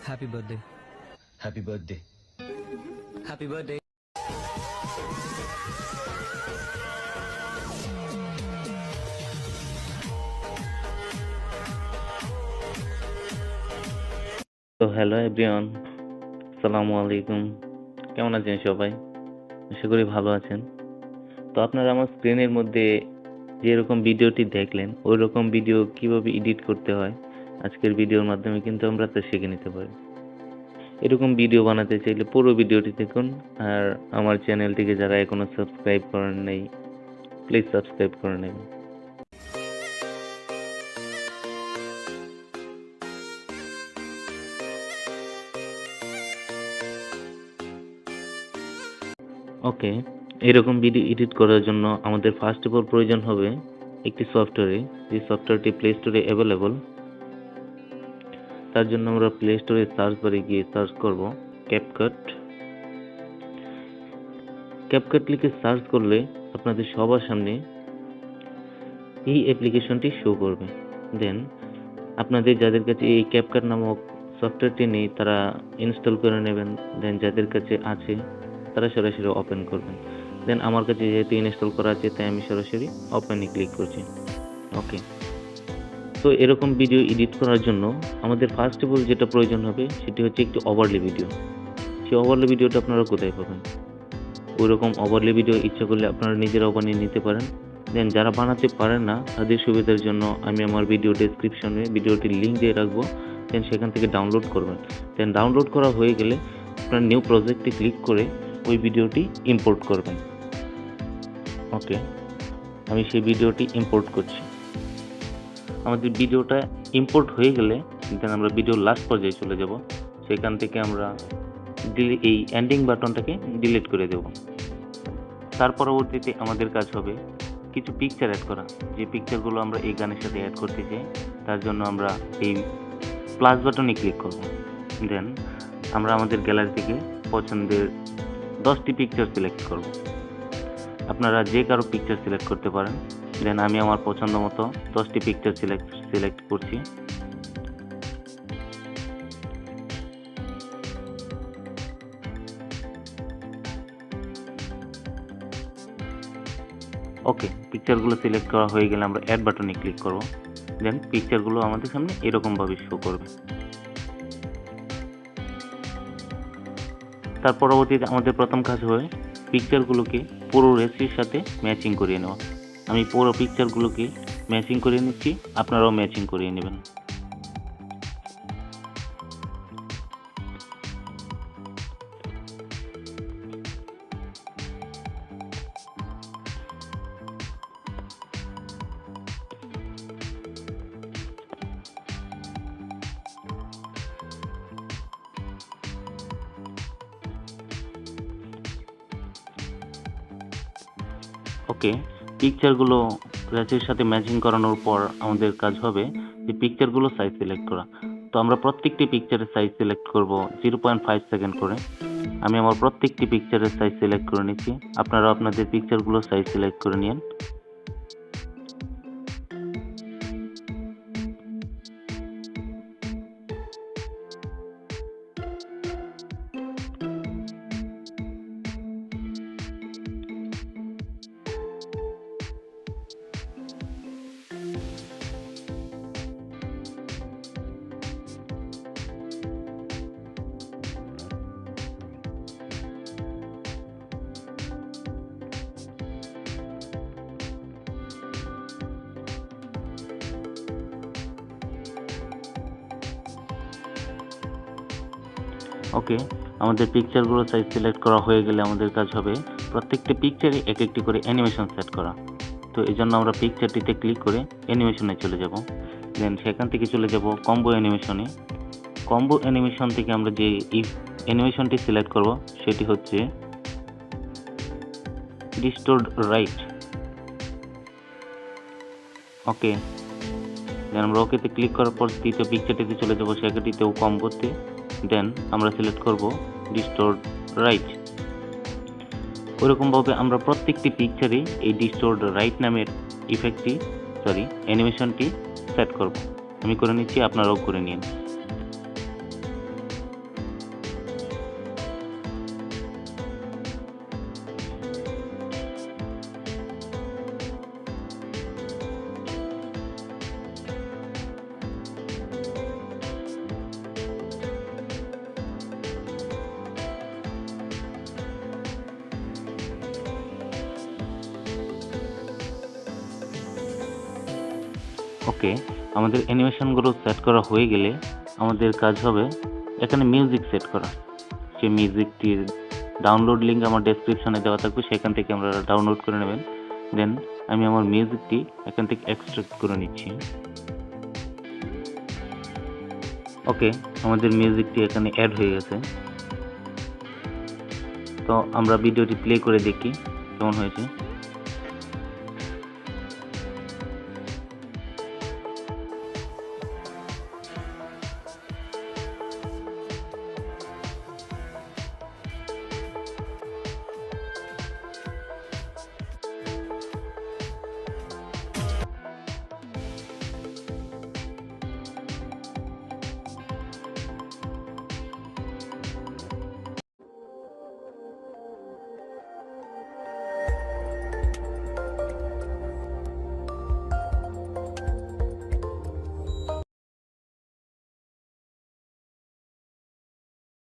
Happy birthday. Happy birthday. Happy birthday. তো hello everyone, আসসালামু আলাইকুম। কেমন আছেন সবাই? আশা করি ভালো আছেন। তো আপনারা আমার স্ক্রিনের মধ্যে যেরকম ভিডিওটি দেখলেন ওই রকম ভিডিও কিভাবে এডিট করতে হয় আজকের ভিডিওর মাধ্যমে কিন্তু আমরা তা শিখে নিতে পারি। এরকম ভিডিও বানাতে চাইলে পুরো ভিডিওটি দেখুন, আর আমার চ্যানেলটিকে যারা এখনো সাবস্ক্রাইব করেন নাই প্লিজ সাবস্ক্রাইব করে নেবেন। ওকে, এরকম ভিডিও এডিট করার জন্য আমাদের ফার্স্ট অফ অল প্রয়োজন হবে একটি সফটওয়্যারে, যে সফটওয়্যারটি প্লে স্টোরে অ্যাভেলেবল। তার জন্য আমরা প্লে স্টোরে সার্চ বারে গিয়ে সার্চ করব ক্যাপকাট। ক্যাপকাট লিখে সার্চ করলে আপনাদের সবার সামনে এই অ্যাপ্লিকেশনটি শো করবে। দেন আপনাদের যাদের কাছে এই ক্যাপকাট নামক সফটওয়্যারটি নেই তারা ইনস্টল করে নেবেন। দেন যাদের কাছে আছে তারা সরাসরি ওপেন করবেন। দেন আমার কাছে যেহেতু ইনস্টল করা আছে তাই আমি সরাসরি ওপেনে ক্লিক করছি। ওকে, তো এরকম ভিডিও এডিট করার জন্য আমাদের ফার্স্ট অফ অল যেটা প্রয়োজন হবে সেটি হচ্ছে একটি ওভারলে ভিডিও। সেই ওভারলে ভিডিওটা আপনারা কোথায় পাবেন? ওইরকম ওভারলে ভিডিও ইচ্ছা করলে আপনারা নিজেরাও বানিয়ে নিতে পারেন। দেন যারা বানাতে পারেন না তাদের সুবিধার জন্য আমি আমার ভিডিও ডেসক্রিপশনে ভিডিওটির লিঙ্ক দিয়ে রাখবো। দেন সেখান থেকে ডাউনলোড করবেন। দেন ডাউনলোড করা হয়ে গেলে আপনার নিউ প্রজেক্টে ক্লিক করে ওই ভিডিওটি ইম্পোর্ট করবেন। ওকে, আমি সেই ভিডিওটি ইম্পোর্ট করছি। আমাদের ভিডিওটা ইম্পোর্ট হয়ে গেলে দেন আমরা ভিডিওর লাস্ট পর্যায়ে চলে যাব। সেখান থেকে আমরা এই এন্ডিং বাটনটাকে ডিলিট করে দেব। তার পরবর্তীতে আমাদের কাজ হবে কিছু পিকচার অ্যাড করা। যে পিকচারগুলো আমরা এই গানের সাথে অ্যাড করতে চাই তার জন্য আমরা এই প্লাস বাটনে ক্লিক করব। দেন আমরা আমাদের গ্যালারি থেকে পছন্দের 10টি পিকচার সিলেক্ট করব। আপনারা যে কারো পিকচার সিলেক্ট করতে পারেন। দেন আমি আমার পছন্দ মতো 10টি পিকচার সিলেক্ট করছি। ওকে, পিকচারগুলো সিলেক্ট করা হয়ে গেলে আমরা অ্যাড বাটনে ক্লিক করব। দেন পিকচারগুলো আমাদের সামনে এরকমভাবে শো করবে। তার পরবর্তীতে আমাদের প্রথম কাজ হবে পিকচারগুলোকে পুরো রেসির সাথে ম্যাচিং করিয়ে নেওয়া। আমি পুরো পিকচারগুলোকে ম্যাচিং করিয়ে নিচ্ছি, আপনারাও ম্যাচিং করিয়ে নেবেন। ওকে, পিকচারগুলো রেসির সাথে ম্যাচিং করানোর পর আমাদের কাজ হবে যে পিকচারগুলো সাইজ সিলেক্ট করা। তো আমরা প্রত্যেকটি পিকচারের সাইজ সিলেক্ট করব 0.5 সেকেন্ড করে। আমি আমার প্রত্যেকটি পিকচারের সাইজ সিলেক্ট করে নিচ্ছি, আপনারা আপনাদের পিকচারগুলো সাইজ সিলেক্ট করে নিন। ওকে, আমাদের পিকচারগুলো সাইজ সিলেক্ট করা হয়ে গেলে আমাদের কাজ হবে প্রত্যেকটা পিকচারে এক একটি করে অ্যানিমেশন সেট করা। তো এই জন্য আমরা পিকচারটিতে ক্লিক করে অ্যানিমেশনে চলে যাব। দেন সেখান থেকে চলে যাব কম্বো অ্যানিমেশনে। কম্বো অ্যানিমেশন থেকে আমরা যে অ্যানিমেশনটি সিলেক্ট করব সেটি হচ্ছে ডিস্টোর্ড রাইট। ওকে, দেন আমরা ওকেতে ক্লিক করার পর দ্বিতীয় পিকচারটিতে চলে যাব, সেখানটিতেও কম্বোতে। দেন আমরা সিলেক্ট করব ডিস্টোর্ড রাইট। ওইরকমভাবে আমরা প্রত্যেকটি পিকচারে এই ডিস্টোর্ড রাইট নামের অ্যানিমেশনটি সেট করব। আমি করে নিচ্ছি, আপনারাও করে নিন। ওকে, আমাদের অ্যানিমেশনগুলো সেট করা হয়ে গেলে আমাদের কাজ হবে এখানে মিউজিক সেট করা। সেই মিউজিকটির ডাউনলোড লিঙ্ক আমার ডেসক্রিপশনে দেওয়া থাকবে, সেখান থেকে আপনারা ডাউনলোড করে নেবেন। দেন আমি আমার মিউজিকটি এখান থেকে এক্সট্রাক্ট করে নিচ্ছি। ওকে, আমাদের মিউজিকটি এখানে অ্যাড হয়ে গেছে। তো আমরা ভিডিওটি প্লে করে দেখি কেমন হয়েছে।